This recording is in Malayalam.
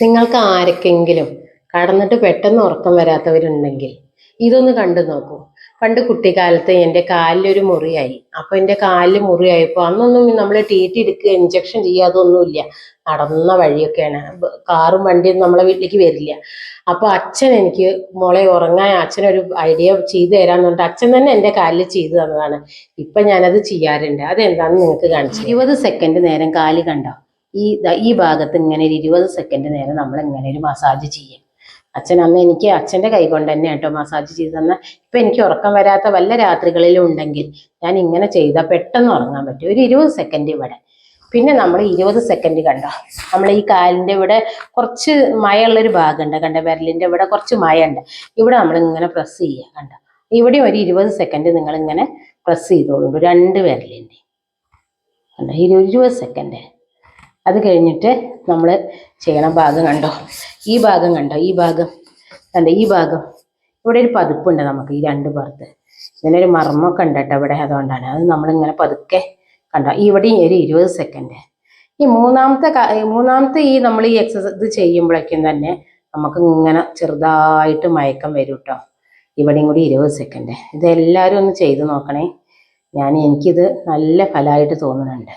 നിങ്ങൾക്ക് ആർക്കെങ്കിലും കടന്നിട്ട് പെട്ടെന്ന് ഉറക്കം വരാത്തവരുണ്ടെങ്കിൽ ഇതൊന്ന് കണ്ടു നോക്കൂ. പണ്ട് കുട്ടിക്കാലത്ത് എൻ്റെ കാലിലൊരു മുറിയായി. അപ്പോൾ എൻ്റെ കാലിൽ മുറിയായപ്പോൾ അന്നൊന്നും നമ്മൾ ടീറ്റി എടുക്കുക ഇഞ്ചക്ഷൻ ചെയ്യുക അതൊന്നുമില്ല. നടന്ന വഴിയൊക്കെയാണ്. കാറും വണ്ടിയും നമ്മളെ വീട്ടിലേക്ക് വരില്ല. അപ്പോൾ അച്ഛൻ എനിക്ക് മോളെ ഉറങ്ങാൻ അച്ഛനൊരു ഐഡിയ ചെയ്തു തരാന്ന് പറഞ്ഞിട്ട് അച്ഛൻ തന്നെ എൻ്റെ കാലിൽ ചെയ്തു തന്നതാണ്. ഇപ്പം ഞാനത് ചെയ്യാറുണ്ട്. അതെന്താണെന്ന് നിങ്ങൾക്ക് കാണിച്ചു. 20 സെക്കൻഡ് നേരം കാല് കണ്ടോ, ഈ ഭാഗത്ത് ഇങ്ങനെ ഒരു 20 സെക്കൻഡ് നേരം നമ്മൾ ഇങ്ങനെ ഒരു മസാജ് ചെയ്യും. അച്ഛൻ അന്ന് എനിക്ക് അച്ഛൻ്റെ കൈ കൊണ്ട് തന്നെ കേട്ടോ മസാജ് ചെയ്ത് തന്ന. ഇപ്പം എനിക്ക് ഉറക്കം വരാത്ത വല്ല രാത്രികളിലും ഉണ്ടെങ്കിൽ ഞാൻ ഇങ്ങനെ ചെയ്താൽ പെട്ടെന്ന് ഉറങ്ങാൻ പറ്റും. ഒരു 20 സെക്കൻഡ് ഇവിടെ. പിന്നെ നമ്മൾ 20 സെക്കൻഡ് കണ്ടോ, നമ്മൾ ഈ കാലിൻ്റെ ഇവിടെ കുറച്ച് മയമുള്ളൊരു ഭാഗമുണ്ട് കണ്ട, വിരലിൻ്റെ ഇവിടെ കുറച്ച് മയുണ്ട്. ഇവിടെ നമ്മൾ ഇങ്ങനെ പ്രസ് ചെയ്യുക കണ്ടോ. ഇവിടെ ഒരു 20 സെക്കൻഡ് നിങ്ങൾ ഇങ്ങനെ പ്രസ് ചെയ്തോളൂ, രണ്ട് വിരലിൻ്റെ കണ്ടോ, 20 സെക്കൻഡ്. അത് കഴിഞ്ഞിട്ട് നമ്മൾ ചെയ്യണ ഭാഗം കണ്ടോ, ഈ ഭാഗം കണ്ടോ, ഈ ഭാഗം കണ്ടോ, ഈ ഭാഗം ഇവിടെ ഒരു പതുപ്പുണ്ട് നമുക്ക് ഈ രണ്ട് പുറത്ത്. ഇതിനൊരു മർമ്മമൊക്കെ ഉണ്ട് കേട്ടോ ഇവിടെ, അതുകൊണ്ടാണ്. അത് നമ്മളിങ്ങനെ പതുക്കെ കണ്ടോ, ഇവിടെയും ഒരു 20 സെക്കൻഡ്. ഈ മൂന്നാമത്തെ ഈ നമ്മൾ ഈ എക്സസൈസ് ഇത് ചെയ്യുമ്പോഴേക്കും തന്നെ നമുക്ക് ഇങ്ങനെ ചെറുതായിട്ട് മയക്കം വരും കേട്ടോ. ഇവിടെയും കൂടി 20 സെക്കൻഡ്. ഇതെല്ലാവരും ഒന്ന് ചെയ്ത് നോക്കണേ. എനിക്കിത് നല്ല ഫലമായിട്ട് തോന്നുന്നുണ്ട്.